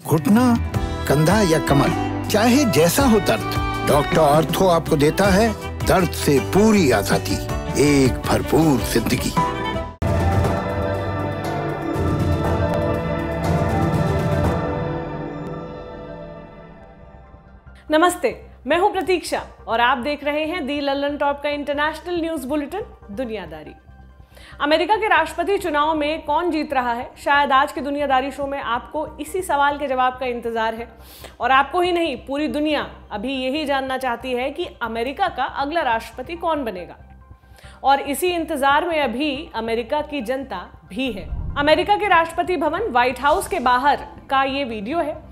घुटना, कंधा या कमर, चाहे जैसा हो दर्द, डॉक्टर ऑर्थो आपको देता है दर्द से पूरी आजादी, एक भरपूर जिंदगी। नमस्ते, मैं हूं प्रतीक्षा और आप देख रहे हैं दी लल्लन टॉप का इंटरनेशनल न्यूज बुलेटिन दुनियादारी। अमेरिका के राष्ट्रपति चुनाव में कौन जीत रहा है, शायद आज के दुनियादारी शो में आपको इसी सवाल के जवाब का इंतजार है। और आपको ही नहीं, पूरी दुनिया अभी यही जानना चाहती है कि अमेरिका का अगला राष्ट्रपति कौन बनेगा। और इसी इंतजार में अभी अमेरिका की जनता भी है। अमेरिका के राष्ट्रपति भवन व्हाइट हाउस के बाहर का ये वीडियो है।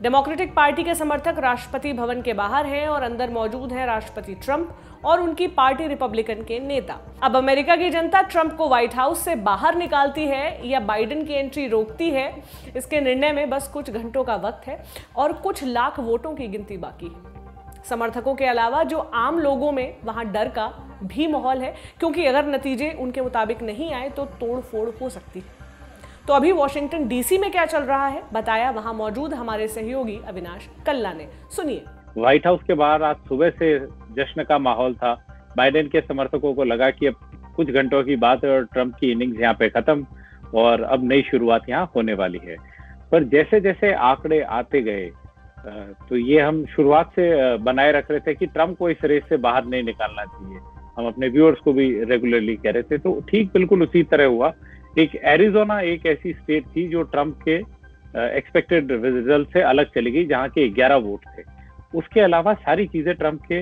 डेमोक्रेटिक पार्टी के समर्थक राष्ट्रपति भवन के बाहर हैं और अंदर मौजूद है राष्ट्रपति ट्रंप और उनकी पार्टी रिपब्लिकन के नेता। अब अमेरिका की जनता ट्रंप को व्हाइट हाउस से बाहर निकालती है या बाइडेन की एंट्री रोकती है, इसके निर्णय में बस कुछ घंटों का वक्त है और कुछ लाख वोटों की गिनती बाकी है। समर्थकों के अलावा जो आम लोगों में वहां डर का भी माहौल है, क्योंकि अगर नतीजे उनके मुताबिक नहीं आए तो तोड़फोड़ हो सकती है। तो अभी वॉशिंगटन डीसी में क्या चल रहा है, बताया वहां मौजूद हमारे सहयोगी अविनाश कल्ला ने। सुनिए। व्हाइट हाउस के बाहर आज सुबह से जश्न का माहौल था। बाइडेन के समर्थकों को लगा कि अब कुछ घंटों की बात है और ट्रंप की इनिंग्स यहाँ पे खत्म और अब नई शुरुआत यहाँ होने वाली है। पर जैसे जैसे आंकड़े आते गए तो ये हम शुरुआत से बनाए रख रहे थे कि ट्रंप को इस रेस से बाहर नहीं निकालना चाहिए। हम अपने व्यूअर्स को भी रेगुलरली कह रहे थे, तो ठीक बिल्कुल उसी तरह हुआ। एक एरिजोना एक ऐसी स्टेट थी जो ट्रंप के एक्सपेक्टेड रिजल्ट से अलग चली गई, जहां के 11 वोट थे। उसके अलावा सारी चीजें ट्रंप के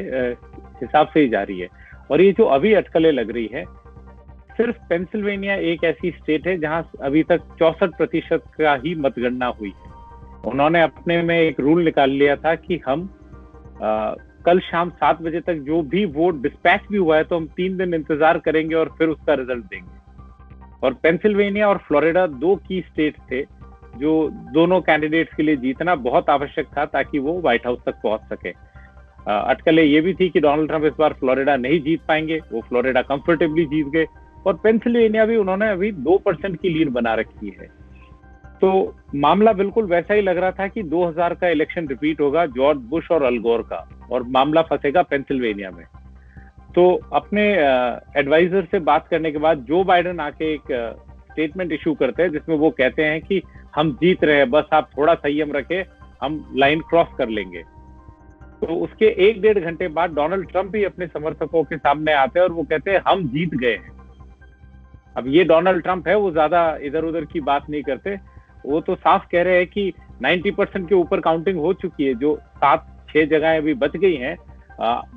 हिसाब से ही जा रही है। और ये जो अभी अटकलें लग रही है, सिर्फ पेंसिल्वेनिया एक ऐसी स्टेट है जहां अभी तक 64% का ही मतगणना हुई है। उन्होंने अपने में एक रूल निकाल लिया था कि हम कल शाम 7 बजे तक जो भी वोट डिस्पैच भी हुआ है तो हम 3 दिन इंतजार करेंगे और फिर उसका रिजल्ट देंगे। और पेंसिल्वेनिया और फ्लोरिडा 2 की स्टेट थे जो दोनों कैंडिडेट्स के लिए जीतना बहुत आवश्यक था ताकि वो व्हाइट हाउस तक पहुंच सके। अटकलें ये भी थी कि डोनाल्ड ट्रंप इस बार फ्लोरिडा नहीं जीत पाएंगे, वो फ्लोरिडा कंफर्टेबली जीत गए। और पेंसिल्वेनिया भी उन्होंने अभी 2% की लीड बना रखी है। तो मामला बिल्कुल वैसा ही लग रहा था कि 2000 का इलेक्शन रिपीट होगा, जॉर्ज बुश और अल गोर का, और मामला फंसेगा पेंसिल्वेनिया में। तो अपने एडवाइजर से बात करने के बाद जो बाइडेन आके एक स्टेटमेंट इशू करते हैं जिसमें वो कहते हैं कि हम जीत रहे हैं, बस आप थोड़ा संयम रखें, हम लाइन क्रॉस कर लेंगे। तो उसके 1-1.5 घंटे बाद डोनाल्ड ट्रंप ही अपने समर्थकों के सामने आते हैं और वो कहते हैं हम जीत गए हैं। अब ये डोनाल्ड ट्रंप है, वो ज्यादा इधर उधर की बात नहीं करते। वो तो साफ कह रहे हैं कि 90% के ऊपर काउंटिंग हो चुकी है। जो 7-6 जगहें अभी बच गई हैं,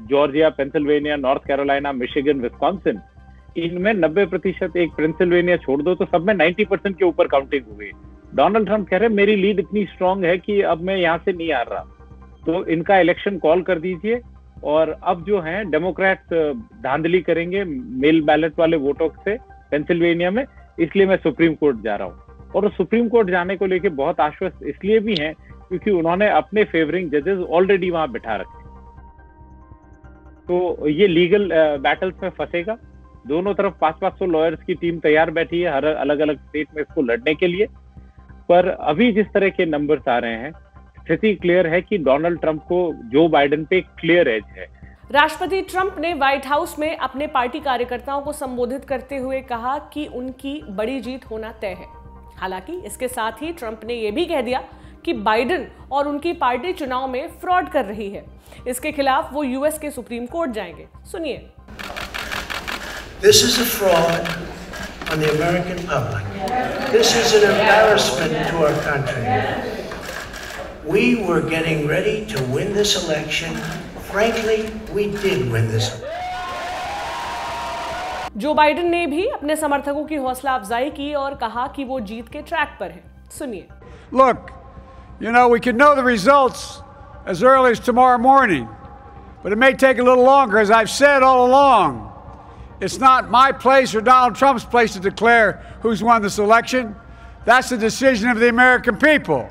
Georgia, Pennsylvania, north Carolina, Michigan, Wisconsin, इनमें 90%, एक पेंसिल्वेनिया छोड़ दो तो सब में 90% के ऊपर काउंटिंग हुई। डोनाल्ड ट्रंप कह रहे हैं मेरी लीड इतनी स्ट्रांग है कि अब मैं यहाँ से नहीं आ रहा, तो इनका इलेक्शन कॉल कर दीजिए। और अब जो है डेमोक्रेट धांधली करेंगे मेल बैलेट वाले वोटों से पेंसिल्वेनिया में, इसलिए मैं सुप्रीम कोर्ट जा रहा हूँ। और सुप्रीम कोर्ट जाने को लेके बहुत आश्वस्त इसलिए भी हैं क्योंकि उन्होंने अपने फेवरिंग जजेस ऑलरेडी वहां बिठा रखे। तो ये लीगल बैटल्स में फंसेगा। दोनों तरफ 500-500 लॉयर्स की टीम तैयार बैठी है हर अलग अलग स्टेट में इसको लड़ने के लिए। पर अभी जिस तरह के नंबर्स आ रहे हैं, स्थिति क्लियर है कि डोनाल्ड ट्रंप को जो बाइडेन पे क्लियर एज है। राष्ट्रपति ट्रंप ने व्हाइट हाउस में अपने पार्टी कार्यकर्ताओं को संबोधित करते हुए कहा कि उनकी बड़ी जीत होना तय है। हालांकि इसके साथ ही ट्रंप ने यह भी कह दिया कि बाइडेन और उनकी पार्टी चुनाव में फ्रॉड कर रही है। इसके खिलाफ वो यूएस के सुप्रीम कोर्ट जाएंगे। सुनिए। This is a fraud on the American public. This is an embarrassment to our country. We were getting ready to win this election. Frankly, we did win this. Joe Biden ने भी अपने समर्थकों की हौसला अफजाई की और कहा कि वो जीत के ट्रैक पर है। सुनिए। Look, you know, we can know the results as early as tomorrow morning, but it may take a little longer. As I've said all along, it's not my place or Donald Trump's place to declare who's won this election. That's the decision of the American people.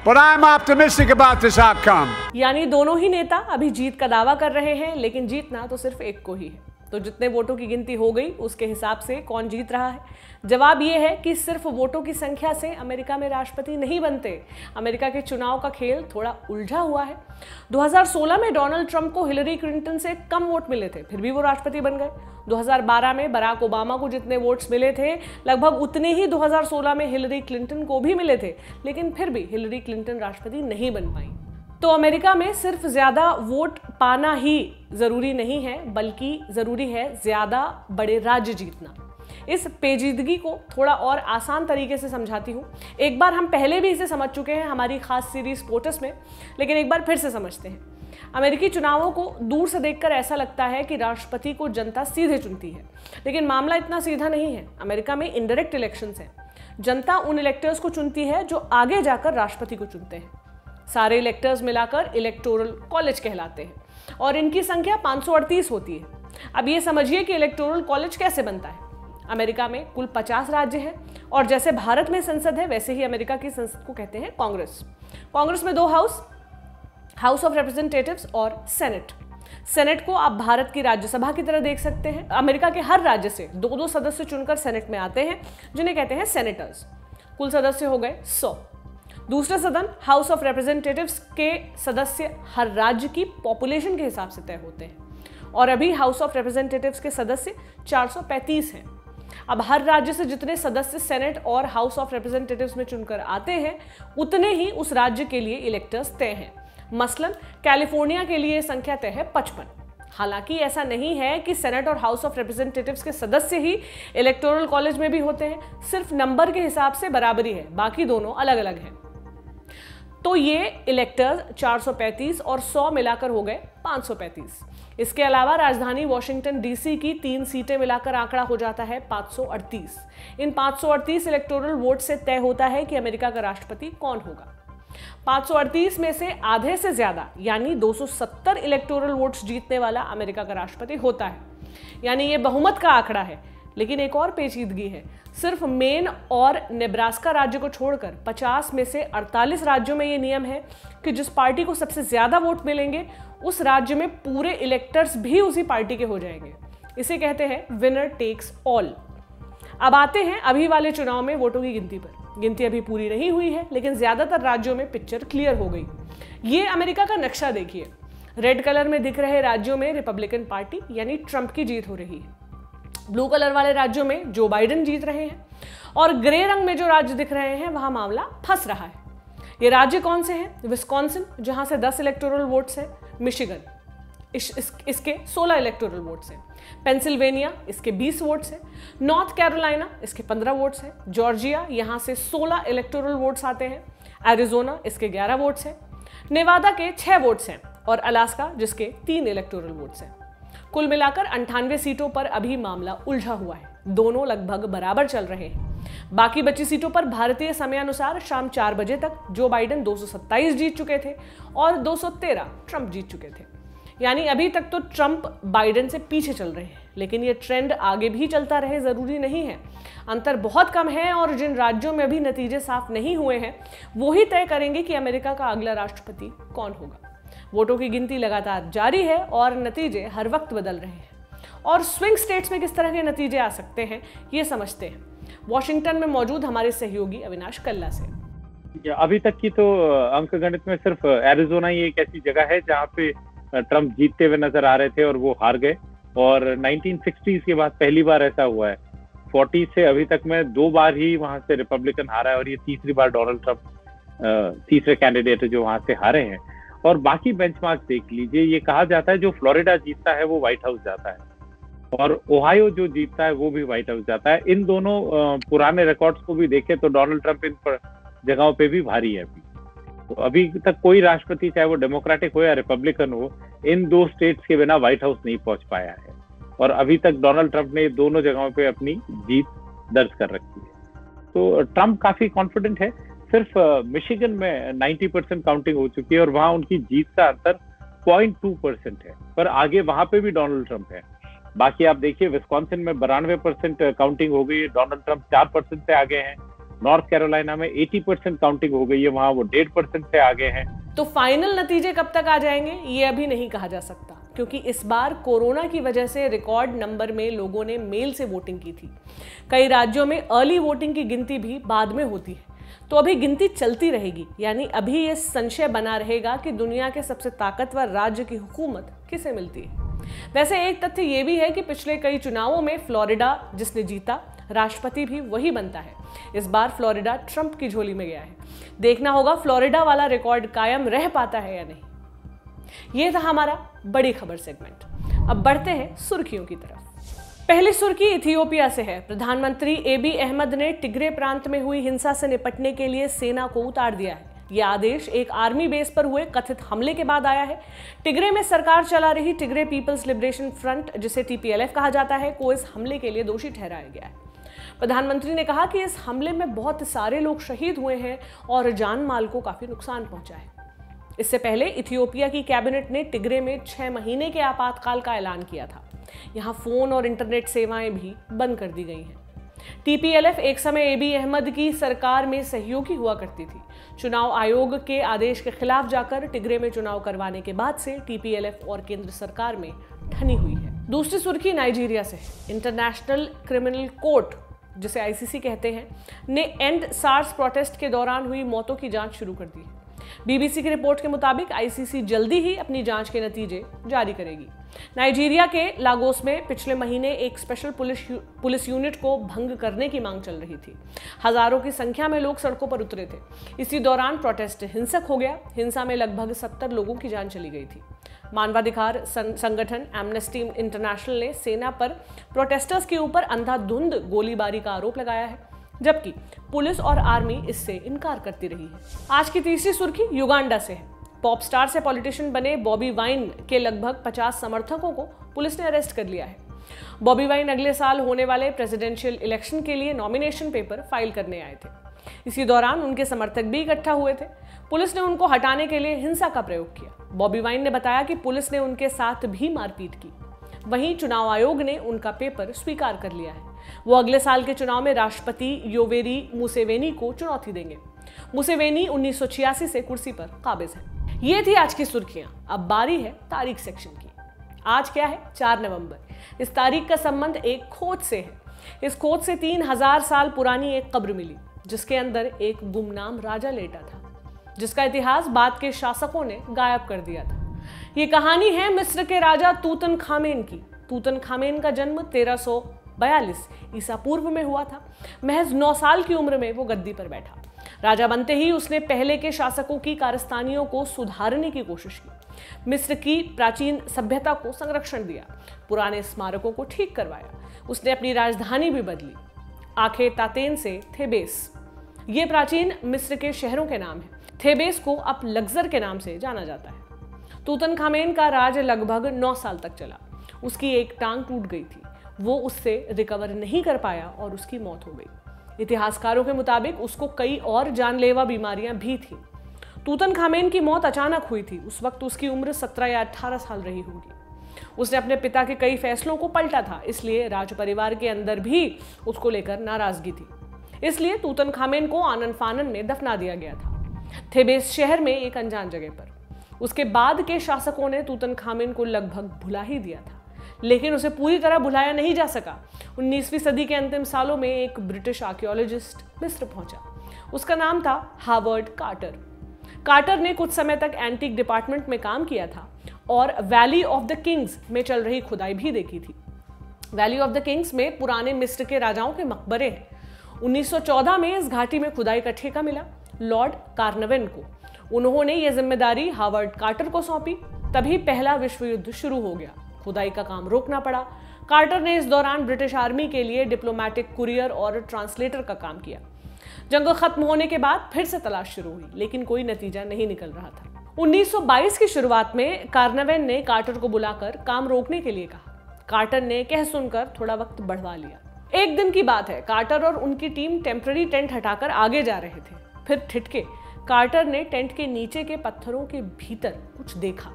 But I'm optimistic about this outcome. यानी दोनों ही नेता अभी जीत का दावा कर रहे हैं, लेकिन जीतना तो सिर्फ एक को ही है। तो जितने वोटों की गिनती हो गई उसके हिसाब से कौन जीत रहा है? जवाब ये है कि सिर्फ वोटों की संख्या से अमेरिका में राष्ट्रपति नहीं बनते। अमेरिका के चुनाव का खेल थोड़ा उलझा हुआ है। 2016 में डोनाल्ड ट्रंप को हिलरी क्लिंटन से कम वोट मिले थे, फिर भी वो राष्ट्रपति बन गए। 2012 में बराक ओबामा को जितने वोट्स मिले थे लगभग उतने ही 2016 में हिलरी क्लिंटन को भी मिले थे, लेकिन फिर भी हिलरी क्लिंटन राष्ट्रपति नहीं बन पाई। तो अमेरिका में सिर्फ ज्यादा वोट पाना ही जरूरी नहीं है, बल्कि जरूरी है ज्यादा बड़े राज्य जीतना। इस पेचीदगी को थोड़ा और आसान तरीके से समझाती हूँ। एक बार हम पहले भी इसे समझ चुके हैं हमारी खास सीरीज पोटस में, लेकिन एक बार फिर से समझते हैं। अमेरिकी चुनावों को दूर से देखकर ऐसा लगता है कि राष्ट्रपति को जनता सीधे चुनती है, लेकिन मामला इतना सीधा नहीं है। अमेरिका में इनडायरेक्ट इलेक्शंस हैं। जनता उन इलेक्टर्स को चुनती है जो आगे जाकर राष्ट्रपति को चुनते हैं। सारे इलेक्टर्स मिलाकर इलेक्टोरल कॉलेज कहलाते हैं और इनकी संख्या 538 होती है। अब ये समझिए कि इलेक्टोरल कॉलेज कैसे बनता है। अमेरिका में कुल 50 राज्य हैं और जैसे भारत में संसद है वैसे ही अमेरिका की संसद को कहते हैं कांग्रेस। कांग्रेस में दो हाउस ऑफ रिप्रेजेंटेटिव्स और सेनेट को आप भारत की राज्यसभा की तरह देख सकते हैं। अमेरिका के हर राज्य से 2-2 सदस्य चुनकर सेनेट में आते हैं, जिन्हें कहते हैं सेनेटर्स। कुल सदस्य हो गए 100। दूसरा सदन हाउस ऑफ रिप्रेजेंटेटिव्स के सदस्य हर राज्य की पॉपुलेशन के हिसाब से तय होते हैं और अभी हाउस ऑफ रिप्रेजेंटेटिव्स के सदस्य 435 हैं। अब हर राज्य से जितने सदस्य सेनेट और हाउस ऑफ रिप्रेजेंटेटिव्स में चुनकर आते हैं उतने ही उस राज्य के लिए इलेक्टर्स तय हैं। मसलन कैलिफोर्निया के लिए संख्या तय है 55। हालांकि ऐसा नहीं है कि सेनेट और हाउस ऑफ रिप्रेजेंटेटिव्स के सदस्य ही इलेक्टोरल कॉलेज में भी होते हैं, सिर्फ नंबर के हिसाब से बराबरी है, बाकी दोनों अलग अलग हैं। तो ये इलेक्टर्स 435 और 100 मिलाकर हो गए 535। इसके अलावा राजधानी वॉशिंगटन डीसी की 3 सीटें मिलाकर आंकड़ा हो जाता है 538। इन 538 इलेक्टोरल वोट से तय होता है कि अमेरिका का राष्ट्रपति कौन होगा। 538 में से आधे से ज्यादा यानी 270 इलेक्टोरल वोट्स जीतने वाला अमेरिका का राष्ट्रपति होता है, यानी ये बहुमत का आंकड़ा है। लेकिन एक और पेचीदगी है, सिर्फ मेन और नेब्रास्का राज्य को छोड़कर 50 में से 48 राज्यों में ये नियम है कि जिस पार्टी को सबसे ज्यादा वोट मिलेंगे उस राज्य में पूरे इलेक्टर्स भी उसी पार्टी के हो जाएंगे। इसे कहते हैं विनर टेक्स ऑल। अब आते हैं अभी वाले चुनाव में वोटों की गिनती पर। गिनती अभी पूरी नहीं हुई है, लेकिन ज्यादातर राज्यों में पिक्चर क्लियर हो गई। ये अमेरिका का नक्शा देखिए। रेड कलर में दिख रहे राज्यों में रिपब्लिकन पार्टी यानी ट्रंप की जीत हो रही है। ब्लू कलर वाले राज्यों में जो बाइडेन जीत रहे हैं और ग्रे रंग में जो राज्य दिख रहे हैं वहां मामला फंस रहा है। ये राज्य कौन से हैं? विस्कॉन्सिन जहां से 10 इलेक्टोरल वोट्स हैं, मिशिगन इसके 16 इलेक्टोरल वोट्स हैं, पेंसिल्वेनिया इसके 20 वोट्स हैं, नॉर्थ कैरोलिना इसके 15 वोट्स हैं, जॉर्जिया यहां से 16 इलेक्टोरल वोट्स आते हैं, एरिजोना इसके 11 वोट्स हैं, नेवादा के 6 वोट्स हैं और अलास्का जिसके 3 इलेक्टोरल वोट्स हैं। कुल मिलाकर 98 सीटों पर अभी मामला उलझा हुआ है। दोनों लगभग बराबर चल रहे हैं। बाकी बची सीटों पर भारतीय समयानुसार शाम 4 बजे तक जो बाइडेन 227 जीत चुके थे और 213 ट्रंप जीत चुके थे। यानी अभी तक तो ट्रंप बाइडेन से पीछे चल रहे हैं, लेकिन ये ट्रेंड आगे भी चलता रहे जरूरी नहीं है। अंतर बहुत कम है और जिन राज्यों में अभी नतीजे साफ नहीं हुए हैं वो ही तय करेंगे कि अमेरिका का अगला राष्ट्रपति कौन होगा। वोटों की गिनती लगातार जारी है और नतीजे हर वक्त बदल रहे हैं। और स्विंग स्टेट्स में किस तरह के नतीजे आ सकते हैं ये समझते हैं वॉशिंगटन में मौजूद हमारे सहयोगी अविनाश कल्ला से। अभी तक की तो अंक गणित में सिर्फ एरिजोना ही एक ऐसी जगह है जहाँ पे ट्रंप जीतते हुए नजर आ रहे थे और वो हार गए, और 1960s के बाद पहली बार ऐसा हुआ है। 40 से अभी तक में 2 बार ही वहां से रिपब्लिकन हारा है और ये तीसरी बार डोनाल्ड ट्रंप तीसरे कैंडिडेट है जो वहां से हारे हैं। और बाकी बेंचमार्क देख लीजिए, ये कहा जाता है जो फ्लोरिडा जीतता है वो व्हाइट हाउस जाता है और ओहायो जो जीतता है वो भी व्हाइट हाउस जाता है। इन दोनों पुराने रिकॉर्ड्स को भी देखें तो डोनाल्ड ट्रंप इन जगहों पे भी भारी है। तो अभी तक कोई राष्ट्रपति चाहे वो डेमोक्रेटिक हो या रिपब्लिकन हो, इन 2 स्टेट्स के बिना व्हाइट हाउस नहीं पहुंच पाया है और अभी तक डोनाल्ड ट्रंप ने दोनों जगहों पे अपनी जीत दर्ज कर रखी है। तो ट्रंप काफी कॉन्फिडेंट है। सिर्फ मिशिगन में 90% काउंटिंग हो चुकी है और वहां उनकी जीत का अंतर 0.2% है, पर आगे वहां पे भी डोनाल्ड ट्रंप है। बाकी आप देखिए विस्कॉन्सिन में 92% काउंटिंग हो गई है, डोनाल्ड ट्रंप 4% से आगे हैं। नॉर्थ कैरोलिना में 80% काउंटिंग हो गई है, वहां वो 1.5% से आगे हैं। तो फाइनल नतीजे कब तक आ जाएंगे ये अभी नहीं कहा जा सकता। क्योंकि इस बार कोरोना की वजह से रिकॉर्ड नंबर में लोगों ने मेल से वोटिंग की थी। कई राज्यों में अर्ली वोटिंग की गिनती भी बाद में होती है, तो अभी गिनती चलती रहेगी। यानी अभी ये संशय बना रहेगा कि दुनिया के सबसे ताकतवर राज्य की हुकूमत किसे मिलती है। वैसे एक तथ्य ये भी है कि पिछले कई चुनावों में फ्लोरिडा जिसने जीता, राष्ट्रपति भी वही बनता है। इस बार फ्लोरिडा ट्रंप की झोली में गया है। देखना होगा फ्लोरिडा वाला रिकॉर्ड कायम रह पाता है या नहीं। यह था हमारा बड़ी खबर सेगमेंट। अब बढ़ते हैं सुर्खियों की तरफ। पहली सुर्खी इथियोपिया से है। प्रधानमंत्री एबी अहमद ने टिग्रे प्रांत में हुई हिंसा से निपटने के लिए सेना को उतार दिया है। यह आदेश एक आर्मी बेस पर हुए कथित हमले के बाद आया है। टिग्रे में सरकार चला रही टिग्रे पीपल्स लिबरेशन फ्रंट, जिसे टीपीएलएफ कहा जाता है, को इस हमले के लिए दोषी ठहराया गया है। प्रधानमंत्री ने कहा कि इस हमले में बहुत सारे लोग शहीद हुए हैं और जान माल को काफी नुकसान पहुंचा है। इससे पहले इथियोपिया की कैबिनेट ने टिग्रे में 6 महीने के आपातकाल का ऐलान किया था। यहां फोन और इंटरनेट सेवाएं भी बंद कर दी गई हैं। टीपीएलएफ एक समय एबी अहमद की सरकार में सहयोगी हुआ करती थी। चुनाव आयोग के आदेश के खिलाफ जाकर टिग्रे में चुनाव करवाने के बाद से टीपीएलएफ और केंद्र सरकार में ठनी हुई है। दूसरी सुर्खी नाइजीरिया से है। इंटरनेशनल क्रिमिनल कोर्ट, जिसे आईसीसी कहते हैं, ने एंड सार्स प्रोटेस्ट के दौरान हुई मौतों की जांच शुरू कर दी है। बीबीसी की रिपोर्ट के मुताबिक आईसीसी जल्दी ही अपनी जांच के नतीजे जारी करेगी। नाइजीरिया के लागोस में पिछले महीने एक स्पेशल पुलिस यूनिट को भंग करने की मांग चल रही थी। हजारों की संख्या में लोग सड़कों पर उतरे थे। इसी दौरान प्रोटेस्ट हिंसक हो गया। हिंसा में लगभग 70 लोगों की जान चली गई थी। मानवाधिकार संगठन एमनेस्टी इंटरनेशनल ने सेना पर प्रोटेस्टर्स के ऊपर अंधाधुंध गोलीबारी का आरोप लगाया है, जबकि पुलिस और आर्मी इससे इनकार करती रही है। आज की तीसरी सुर्खी युगांडा से है। पॉप स्टार से पॉलिटिशियन बने बॉबी वाइन के लगभग 50 समर्थकों को पुलिस ने अरेस्ट कर लिया है। बॉबी वाइन अगले साल होने वाले प्रेसिडेंशियल इलेक्शन के लिए नॉमिनेशन पेपर फाइल करने आए थे। इसी दौरान उनके समर्थक भी इकट्ठा हुए थे। पुलिस ने उनको हटाने के लिए हिंसा का प्रयोग किया। बॉबी वाइन ने बताया कि पुलिस ने उनके साथ भी मारपीट की। वहीं चुनाव आयोग ने उनका पेपर स्वीकार कर लिया है। वो अगले साल के चुनाव में राष्ट्रपति योवेरी मुसेवेनी को चुनौती देंगे। मुसेवेनी 1986 से कुर्सी पर काबिज है। ये थी आज की सुर्खियां। अब बारी है तारीख सेक्शन की। आज क्या है? 4 नवंबर। इस तारीख का संबंध एक खोज से है। इस खोज से 3000 साल पुरानी एक कब्र मिली, जिसके अंदर एक गुमनाम राजा लेटा था, जिसका इतिहास बाद के शासकों ने गायब कर दिया था। ये कहानी है मिस्र के राजा तूतनखामेन की। तूतनखामेन का जन्म 1342 ईसा पूर्व में हुआ था। महज 9 साल की उम्र में वो गद्दी पर बैठा। राजा बनते ही उसने पहले के शासकों की कारस्तानियों को सुधारने की कोशिश की। मिस्र की प्राचीन सभ्यता को संरक्षण दिया, पुराने स्मारकों को ठीक करवाया। उसने अपनी राजधानी भी बदली, आखे तातेन से थेबेस। ये प्राचीन मिस्र के शहरों के नाम है। थेबेस को अब लग्जर के नाम से जाना जाता है। तूतनखामेन का राज लगभग 9 साल तक चला। उसकी एक टांग टूट गई थी। वो उससे रिकवर नहीं कर पाया और उसकी मौत हो गई। इतिहासकारों के मुताबिक उसको कई और जानलेवा बीमारियां भी थीं। तूतनखामेन की मौत अचानक हुई थी। उस वक्त उसकी उम्र 17 या 18 साल रही होगी। उसने अपने पिता के कई फैसलों को पलटा था, इसलिए राज परिवार के अंदर भी उसको लेकर नाराजगी थी। इसलिए तूतनखामेन को आनन फानन में दफना दिया गया था, थेबेस शहर में एक अनजान जगह पर। उसके बाद के शासकों ने तूतनखामेन को लगभग भुला ही दिया था, लेकिन उसे पूरी तरह भुलाया नहीं जा सका। 19वीं सदी के अंतिम सालों में एक ब्रिटिश आर्कियोलॉजिस्ट मिस्र पहुंचा। उसका नाम था हावर्ड कार्टर। कार्टर ने कुछ समय तक एंटीक डिपार्टमेंट में काम किया था और वैली ऑफ द किंग्स में चल रही खुदाई भी देखी थी। वैली ऑफ द किंग्स में पुराने मिस्र के राजाओं के मकबरे हैं। 1914 में इस घाटी में खुदाई का ठेका मिला लॉर्ड कार्नवेन को। उन्होंने ये जिम्मेदारी हावर्ड कार्टर को सौंपी। तभी पहला विश्व युद्ध शुरू हो गया। खुदाई का काम रोकना पड़ा। कार्टर ने इस दौरान ब्रिटिश आर्मी के लिए डिप्लोमेटिक कुरियर और ट्रांसलेटर का काम किया। जंग खत्म होने के बाद फिर से तलाश शुरू हुई, लेकिन कोई नतीजा नहीं निकल रहा था। 1922 की शुरुआत में कार्नवेन ने कार्टर को बुलाकर काम रोकने के लिए कहा। कार्टर ने कह सुनकर थोड़ा वक्त बढ़वा लिया। एक दिन की बात है, कार्टर और उनकी टीम टेम्पररी टेंट हटाकर आगे जा रहे थे। फिर ठिठके कार्टर ने टेंट के नीचे के पत्थरों के भीतर कुछ देखा।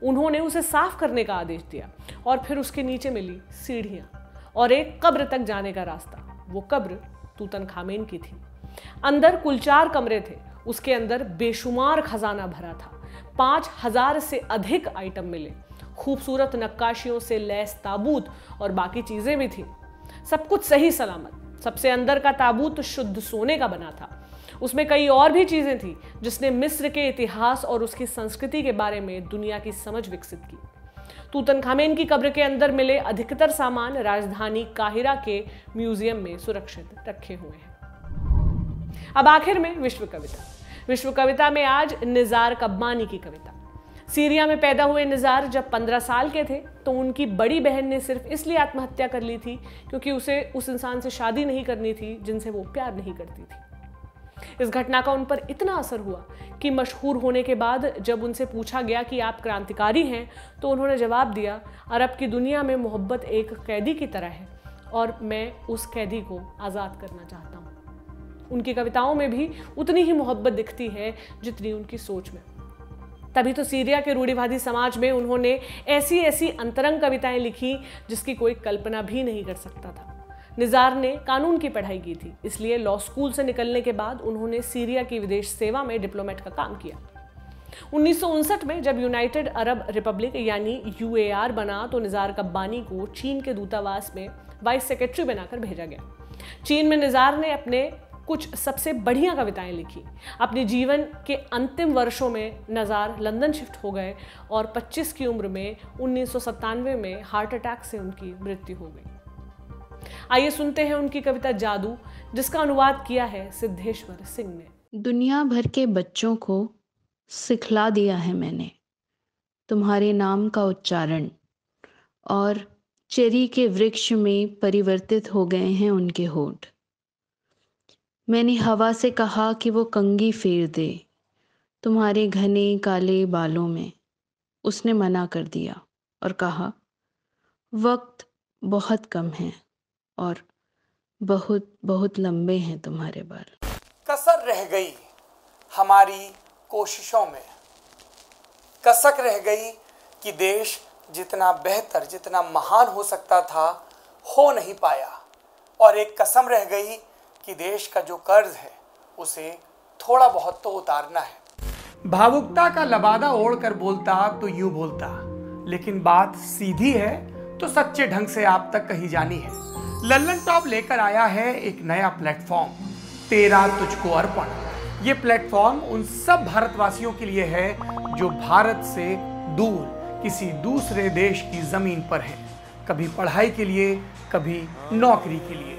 उन्होंने उसे साफ करने का आदेश दिया और फिर उसके नीचे मिली सीढ़ियां और एक कब्र तक जाने का रास्ता। वो कब्र तूतनखामेन की थी। अंदर कुल 4 कमरे थे। उसके अंदर बेशुमार खजाना भरा था। 5000 से अधिक आइटम मिले। खूबसूरत नक्काशियों से लैस ताबूत और बाकी चीजें भी थी। सब कुछ सही सलामत। सबसे अंदर का ताबूत शुद्ध सोने का बना था। उसमें कई और भी चीजें थी जिसने मिस्र के इतिहास और उसकी संस्कृति के बारे में दुनिया की समझ विकसित की। तूतनखामेन की कब्र के अंदर मिले अधिकतर सामान राजधानी काहिरा के म्यूजियम में सुरक्षित रखे हुए हैं। अब आखिर में विश्व कविता। विश्व कविता में आज निज़ार कब्बानी की कविता। सीरिया में पैदा हुए निज़ार जब 15 साल के थे तो उनकी बड़ी बहन ने सिर्फ इसलिए आत्महत्या कर ली थी क्योंकि उसे उस इंसान से शादी नहीं करनी थी जिनसे वो प्यार नहीं करती थी। इस घटना का उन पर इतना असर हुआ कि मशहूर होने के बाद जब उनसे पूछा गया कि आप क्रांतिकारी हैं तो उन्होंने जवाब दिया, अरब की दुनिया में मोहब्बत एक कैदी की तरह है और मैं उस कैदी को आज़ाद करना चाहता हूँ। उनकी कविताओं में भी उतनी ही मोहब्बत दिखती है जितनी उनकी सोच में। तभी तो सीरिया के रूढ़िवादी समाज में उन्होंने ऐसी ऐसी अंतरंग कविताएं लिखी जिसकी कोई कल्पना भी नहीं कर सकता था। निज़ार ने कानून की पढ़ाई की थी, इसलिए लॉ स्कूल से निकलने के बाद उन्होंने सीरिया की विदेश सेवा में डिप्लोमेट का काम किया। 1959 में जब यूनाइटेड अरब रिपब्लिक यानी UAR बना तो निज़ार कब्बानी को चीन के दूतावास में वाइस सेक्रेटरी बनाकर भेजा गया। चीन में निज़ार ने अपने कुछ सबसे बढ़िया कविताएं लिखी। अपने जीवन के अंतिम वर्षों में निज़ार लंदन शिफ्ट हो गए और 25 की उम्र में 1997 में हार्ट अटैक से उनकी मृत्यु हो गई। आइए सुनते हैं उनकी कविता जादू, जिसका अनुवाद किया है सिद्धेश्वर सिंह ने। दुनिया भर के बच्चों को सिखला दिया है मैंने तुम्हारे नाम का उच्चारण, और चेरी के वृक्ष में परिवर्तित हो गए हैं उनके होंठ। मैंने हवा से कहा कि वो कंघी फेर दे तुम्हारे घने काले बालों में। उसने मना कर दिया और कहा, वक्त बहुत कम है और बहुत बहुत लंबे हैं तुम्हारे बाल। कसर रह गई हमारी कोशिशों में, कसक रह गई कि देश जितना बेहतर, जितना महान हो सकता था, हो नहीं पाया। और एक कसम रह गई कि देश का जो कर्ज है उसे थोड़ा बहुत तो उतारना है। भावुकता का लबादा ओढ़कर बोलता तो यूं बोलता, लेकिन बात सीधी है तो सच्चे ढंग से आप तक कही जानी है। लल्लन टॉप लेकर आया है एक नया प्लेटफॉर्म, तेरा तुझको अर्पण। ये प्लेटफॉर्म उन सब भारतवासियों के लिए है जो भारत से दूर किसी दूसरे देश की जमीन पर हैं, कभी पढ़ाई के लिए, कभी नौकरी के लिए।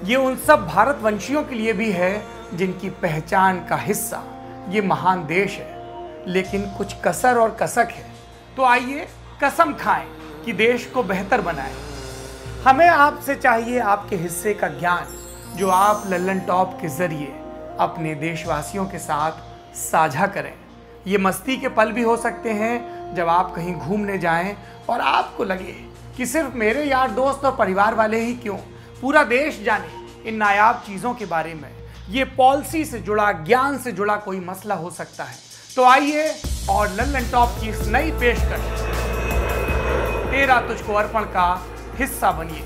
ये उन सब भारतवंशियों के लिए भी है जिनकी पहचान का हिस्सा ये महान देश है, लेकिन कुछ कसर और कसक है। तो आइए कसम खाएं कि देश को बेहतर बनाएं। हमें आपसे चाहिए आपके हिस्से का ज्ञान, जो आप लल्लन टॉप के जरिए अपने देशवासियों के साथ साझा करें। ये मस्ती के पल भी हो सकते हैं जब आप कहीं घूमने जाएं और आपको लगे कि सिर्फ मेरे यार दोस्त और परिवार वाले ही क्यों, पूरा देश जाने इन नायाब चीज़ों के बारे में। ये पॉलिसी से जुड़ा, ज्ञान से जुड़ा कोई मसला हो सकता है। तो आइए और लल्लन टॉप की इस नई पेशकश तेरा तुझको अर्पण का हिस्सा बनिए।